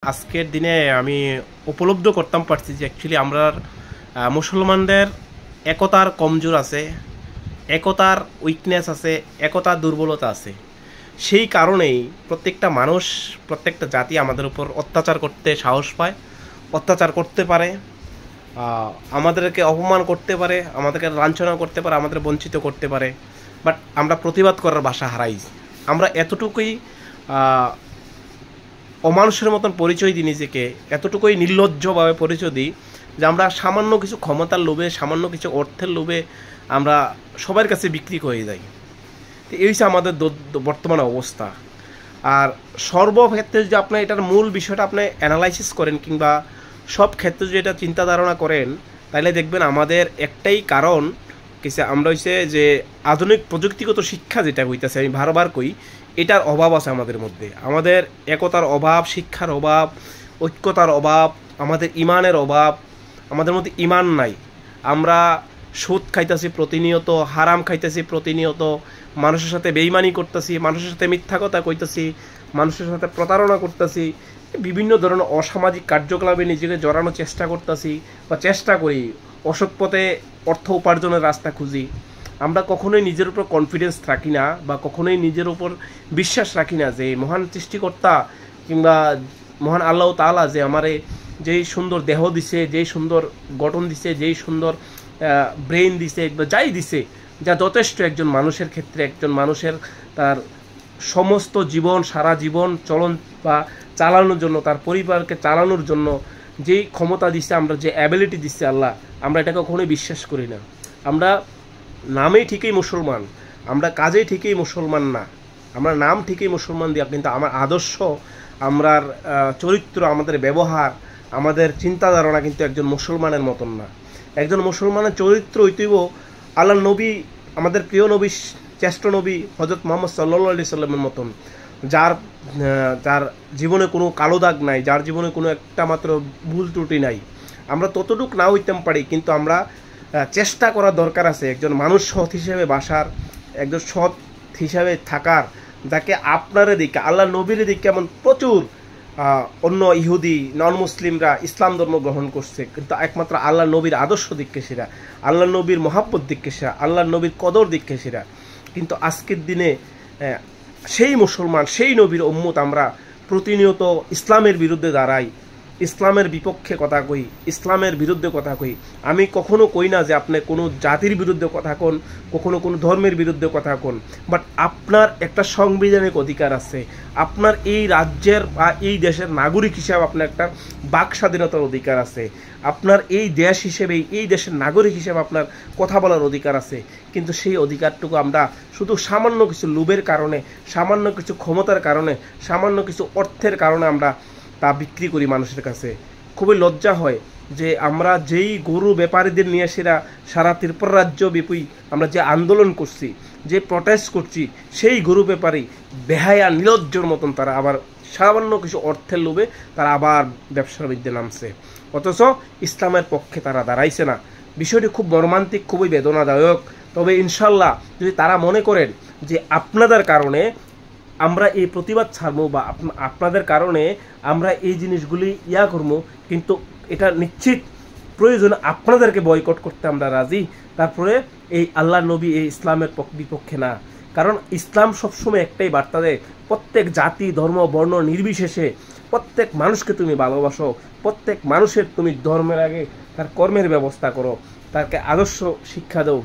আজকের দিনে আমি উপলব্ধ করতাম পারছি যে অ্যাকচুয়ালি আমরা মুসলমানদের একতার কমজোর আছে, একতার উইকনেস আছে, একতার দুর্বলতা আছে। সেই কারণেই প্রত্যেকটা মানুষ, প্রত্যেকটা জাতি আমাদের উপর অত্যাচার করতে সাহস পায়, অত্যাচার করতে পারে, আমাদেরকে অপমান করতে পারে, আমাদেরকে লাঞ্ছনা করতে পারে, আমাদের বঞ্চিত করতে পারে। বাট আমরা প্রতিবাদ করার ভাষা হারাই। আমরা এতটুকুই অমানুষের মতন পরিচয় দিই নিজেকে, এতটুকুই নির্লজ্জভাবে পরিচয় দিই যে আমরা সামান্য কিছু ক্ষমতার লোভে, সামান্য কিছু অর্থের লোভে আমরা সবার কাছে বিক্রি হয়ে যাই। তো এই হচ্ছে আমাদের বর্তমান অবস্থা। আর সর্বক্ষেত্রে যদি আপনার এটার মূল বিষয়টা আপনি অ্যানালাইসিস করেন কিংবা সব ক্ষেত্রে যদি এটা চিন্তা ধারণা করেন, তাহলে দেখবেন আমাদের একটাই কারণ কিছু আমরা হচ্ছে যে আধুনিক প্রযুক্তিগত শিক্ষা যেটা হইতেছে, আমি বারবার কই এটার অভাব আছে আমাদের মধ্যে। আমাদের একতার অভাব, শিক্ষার অভাব, ঐক্যতার অভাব, আমাদের ইমানের অভাব। আমাদের মধ্যে ইমান নাই। আমরা সুদ খাইতেছি প্রতিনিয়ত, হারাম খাইতেছি প্রতিনিয়ত, মানুষের সাথে বেইমানি করতেছি, মানুষের সাথে মিথ্যা কথা কইতেছি, মানুষের সাথে প্রতারণা করতেছি, বিভিন্ন ধরনের অসামাজিক কার্যকলাপে নিজেকে জড়ানোর চেষ্টা করতেছি বা চেষ্টা করি, অসৎ পথে অর্থ উপার্জনের রাস্তা খুঁজি। আমরা কখনোই নিজের উপর কনফিডেন্স রাখি না বা কখনোই নিজের উপর বিশ্বাস রাখি না যে মহান সৃষ্টিকর্তা কিংবা মহান আল্লাহ তাআলা যে আমারে যেই সুন্দর দেহ দিছে, যেই সুন্দর গঠন দিছে, যেই সুন্দর ব্রেন দিছে বা যাই দিছে, যা যথেষ্ট একজন মানুষের ক্ষেত্রে, একজন মানুষের তার সমস্ত জীবন, সারা জীবন চলন বা চালানোর জন্য, তার পরিবারকে চালানোর জন্য যেই ক্ষমতা দিচ্ছে, আমরা যে অ্যাবিলিটি দিচ্ছে আল্লাহ, আমরা এটাকে কখনোই বিশ্বাস করি না। আমরা নামেই ঠিকই মুসলমান, আমরা কাজেই ঠিকই মুসলমান না। আমরা নাম ঠিকই মুসলমান দিয়া, কিন্তু আমার আদর্শ, আমরার চরিত্র, আমাদের ব্যবহার, আমাদের চিন্তা ধারণা কিন্তু একজন মুসলমানের মতন না। একজন মুসলমানের চরিত্র হইতেইব আল্লাহ নবী, আমাদের প্রিয় নবী, শ্রেষ্ঠ নবী হযরত মুহাম্মদ সাল্লাল্লাহু আলাইহি সাল্লামের মতন, যার যার জীবনে কোনো কালো দাগ নাই, যার জীবনে কোনো একটা মাত্র ভুল ত্রুটি নাই। আমরা ততটুক না হইতে পারি, কিন্তু আমরা চেষ্টা করার দরকার আছে একজন মানুষ সৎ হিসেবে বাসার, একজন সৎ হিসাবে থাকার, যাকে আপনারে দিকে আল্লাহ নবীর দিকে এমন প্রচুর অন্য ইহুদি নন মুসলিমরা ইসলাম ধর্ম গ্রহণ করছে, কিন্তু একমাত্র আল্লাহ নবীর আদর্শ দিককে সেরা, আল্লাহ নবীর মহাব্বত দিককে সেরা, আল্লাহ নবীর কদর দিককে সেরা। কিন্তু আজকের দিনে সেই মুসলমান, সেই নবীর উম্মত আমরা প্রতিনিয়ত ইসলামের বিরুদ্ধে দাঁড়াই, ইসলামের বিপক্ষে কথা কই, ইসলামের বিরুদ্ধে কথা কই। আমি কখনো কই না যে আপনি কোনো জাতির বিরুদ্ধে কথা কোন, কখনো কোনো ধর্মের বিরুদ্ধে কথা কোন, বাট আপনার একটা সাংবিধানিক অধিকার আছে, আপনার এই রাজ্যের বা এই দেশের নাগরিক হিসাবে আপনার একটা বাক স্বাধীনতার অধিকার আছে, আপনার এই দেশ হিসেবে, এই দেশের নাগরিক হিসেবে আপনার কথা বলার অধিকার আছে। কিন্তু সেই অধিকারটুকু আমরা শুধু সামান্য কিছু লোভের কারণে, সামান্য কিছু ক্ষমতার কারণে, সামান্য কিছু অর্থের কারণে আমরা তা বিক্রি করি মানুষের কাছে। খুবই লজ্জা হয় যে আমরা যেই গরু ব্যাপারীদের নিয়ে সারা ত্রিপুরা রাজ্য ব্যাপী আমরা যে আন্দোলন করছি, যে প্রটেস্ট করছি, সেই গরু ব্যাপারী বেহায়া নির্লজ্জর মতন তারা আবার সামান্য কিছু অর্থের লোভে তারা আবার ব্যবসার বিরুদ্ধে নামছে, অথচ ইসলামের পক্ষে তারা দাঁড়াইছে না। বিষয়টি খুব মর্মান্তিক, খুবই বেদনাদায়ক। তবে ইনশাল্লাহ যদি তারা মনে করেন যে আপনাদের কারণে আমরা এই প্রতিবাদ ছাড়বো বা আপনাদের কারণে আমরা এই জিনিসগুলি করবো, কিন্তু এটা নিশ্চিত প্রয়োজন আপনাদেরকে বয়কট করতে আমরা রাজি। তারপরে এই আল্লাহ নবী এই ইসলামের বিপক্ষে না। কারণ ইসলাম সবসময় একটাই বার্তা দেয়, প্রত্যেক জাতি, ধর্ম, বর্ণ নির্বিশেষে প্রত্যেক মানুষকে তুমি ভালোবাসো, প্রত্যেক মানুষের তুমি ধর্মের আগে তার কর্মের ব্যবস্থা করো, তাকে আদর্শ শিক্ষা দাও।